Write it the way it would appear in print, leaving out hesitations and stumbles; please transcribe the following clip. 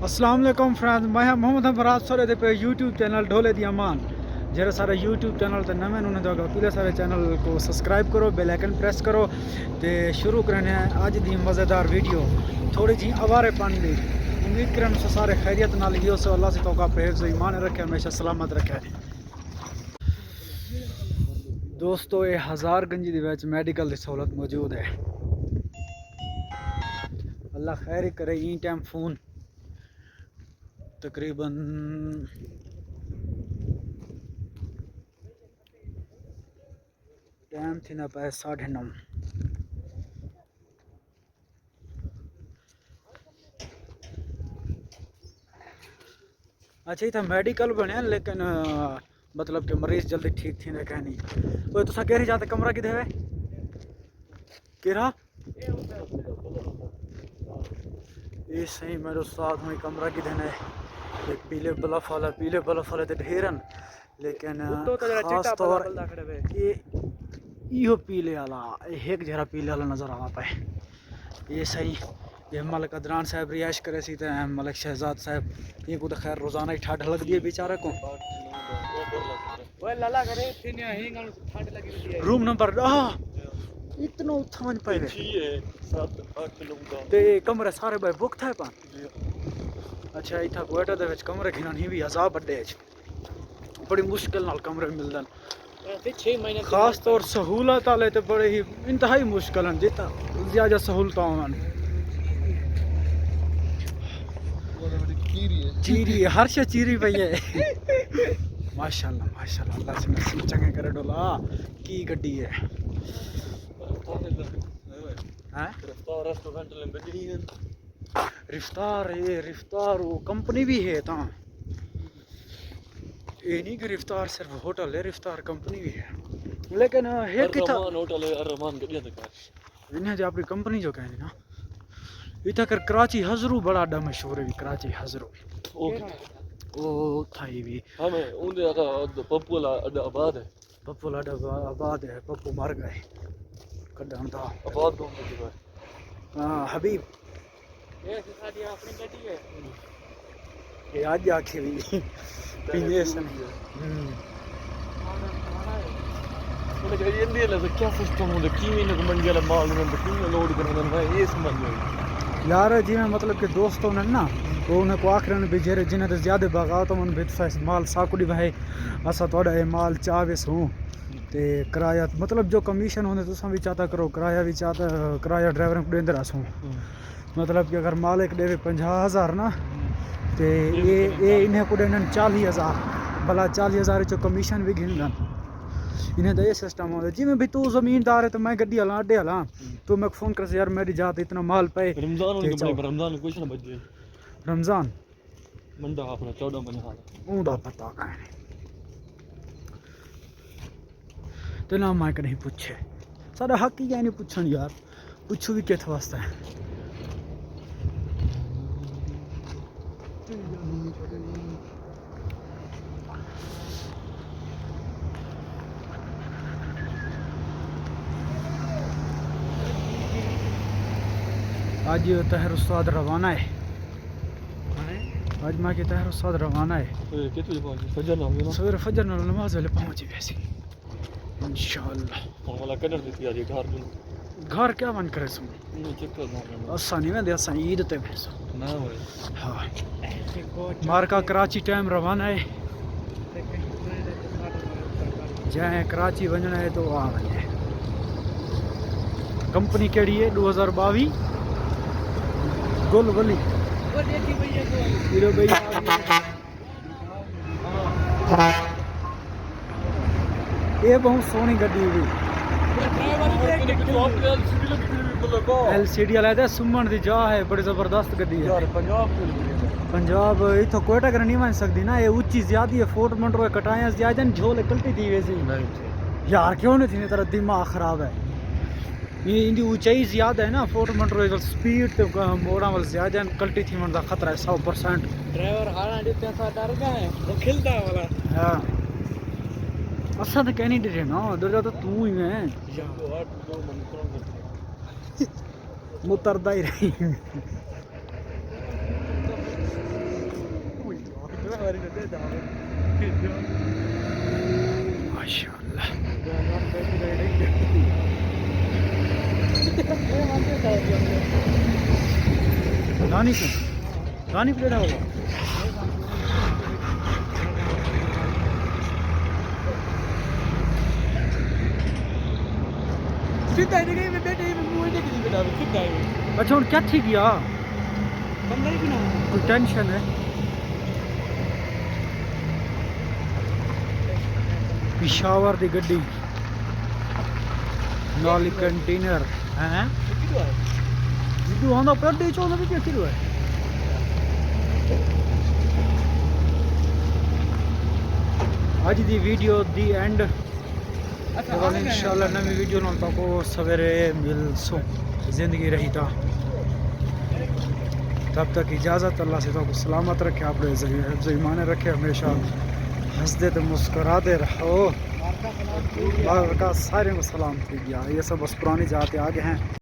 अस्सलाम वालेकुम फ्रेंड्स, मैं मोहम्मद हमराज सोरे पे यूट्यूब चैनल ढोले दी अमान। जरा सारा यूट्यूब चैनल तो नवे उन्होंने तो पहले सारे चैनल को सब्सक्राइब करो, बेल आइकन प्रेस करो। तो शुरू करने अज दी मज़ेदार वीडियो थोड़ी जी अवारेपन दी। उम्मीद करन सारे खैरियत नाल ही सो अल्लाह से तौका परहेज़ ईमान रखे, हमेशा सलामत रखे। दोस्तों ये हज़ारगंज दी मेडिकल की सहूलत मौजूद है। अल्लाह खैर करे। ई टाइम फ़ोन तकरीबन टाइम थी ना पाए 9:30। अच्छा इतना मेडिकल बने लेकिन मतलब कि मरीज जल्दी ठीक थी ना कहनी। तो तुसा कह रही जाते कमरा किधर है केरा ये सही मेरे साथ में कमरा किधर है। एक पीले बल्ब वाला तो ढेरन लेकिन खास तौर ये इहो पीले वाला एक जरा पीले वाला नजर आ पाए। ये सही ये मलिक अदनान साहब रिहाइश करे सी मलिक शहजाद साहब ये को तो खैर रोजाना ही ठाठ लगती है बेचारे को। रूम नंबर इतना उठान पे ते कमरे सारे भाई बुक था पा। अच्छा इतना कोयटा दे विच कमरे खिनानी भी अजाब बड़े बड़ी मुश्किल नाल कमरे मिलदन। खास तौर सहूलत वाले तो बड़े ही इंतहाई मुश्किल हैं जितना ज्यादा सहूलत चीरी हर शे चीरी पई है। माशाल्लाह माशाल्लाह अल्लाह से नसीब चंगे करे डोला की गड्डी है। रिफ्तार वो कंपनी भी है ता ये नहीं कि रिफ्तार सिर्फ होटल है, रिफ्तार कंपनी भी है लेकिन है किथा होटल है रहमान गड्डियां तक इन्हें जो अपनी कंपनी जो कहनी ना इतना कर कराची हजरू बड़ा अड्डा मशहूर है। कराची हजरू ओ थाई भी हमें उनके पप्पू वाला अड्डा आबाद है। पप्पू वाला अड्डा आबाद है। पप्पू मर गए कड्डन था आबाद दो हां हबीब ये साडी अपनी गड्डी है ये आज आखे भी पीने से क्या सिस्टम होंगे कि मंडी वाला माल लोड करना ये समझ यार जिमें मतलब कि दोस्तों ने ना वो उन्हें को आखिर भी जेरे जिन्हें तो ज्यादा बगावत मन बित माल साकुड़ी भाई असा थोड़ा ये माल चावेस हूँ ते किराया मतलब जो कमीशन होने तुसा भी चाहता करो किराया भी चाहता किराया ड्राइवर को देंदे रहो। मतलब कि अगर मालिक देवे 50,000 ना तो ये इन्हें को देन 40,000 भला 40,000 जो कमीशन भी गिन लन इन्हें तो ये सिस्टम होता है। जिमें भी तू जमीनदार है तो मैं गड्डी हला अड्डे हला तो मैं फोन कर यार मेरी जात इतना माल पे रमजान कुछ ना बजे रमजान मंडा अपना 14 बना ऊंदा पता का तो ना मैं नहीं पूछे सारा हक ही क्या नहीं पूछन यार पूछू भी किस वास्ते है। आज तहर उस्ताद रवाना है। आज माँ के तहर उस्ताद रवाना है सवेरे फजर नमाज वाले पहुँची वैसे इंशाअल्लाह। घर क्या मन करे सुन असा नहीं वेंदे असा ईद ते हाँ मारका कराची टाइम रवाना है। जैं कराची वजना है तो आ वने कंपनी केड़ी है 2022 गुल वली ये बहुत सोहनी गड्डी हुई LCD वाला सुमन की जा है बड़ी जबरदस्त गड्डी है। पंजाब इतो कोयटा कर नहीं मान सकती ना ये ऊंची ज्यादा है। फोर्ट मंडरो कटाया ज्यादा झोल कल्टी थी वैसे यार क्यों नहीं थी तेरा दिमाग खराब है। ये इनकी ऊंचाई ज्यादा है ना फोर्ट मंडरो स्पीड मोड़ा वाल ज्यादा कल्टी थी मन का खतरा है 100%। ड्राइवर हारा जितना सा डर गया है वो खिलता वाला हां असा तो कहनी डरे ना डर तो तू ही है मुतरदा ही रही माशाल्लाह रानी से रानी प्लेट होगा अच्छा हूँ क्या थी गया कोई टेंशन है पिशावर दी गड्डी नाली कंटेनर हैं जिद्दू आंदा गड्डी चोंदा भी क्या किलो है आज दी वीडियो दी एंड इंशाल्लाह नवी वीडियो नाल ताको सवेरे मिलसो जिंदगी रही था तब तक इजाज़त अल्लाह से ताको सलामत रखे आप ईमान रखे हमेशा हंसदे तो मुस्कुराते रहो सारे को सलाम थी गया ये सब बस पुरानी जाते आगे हैं।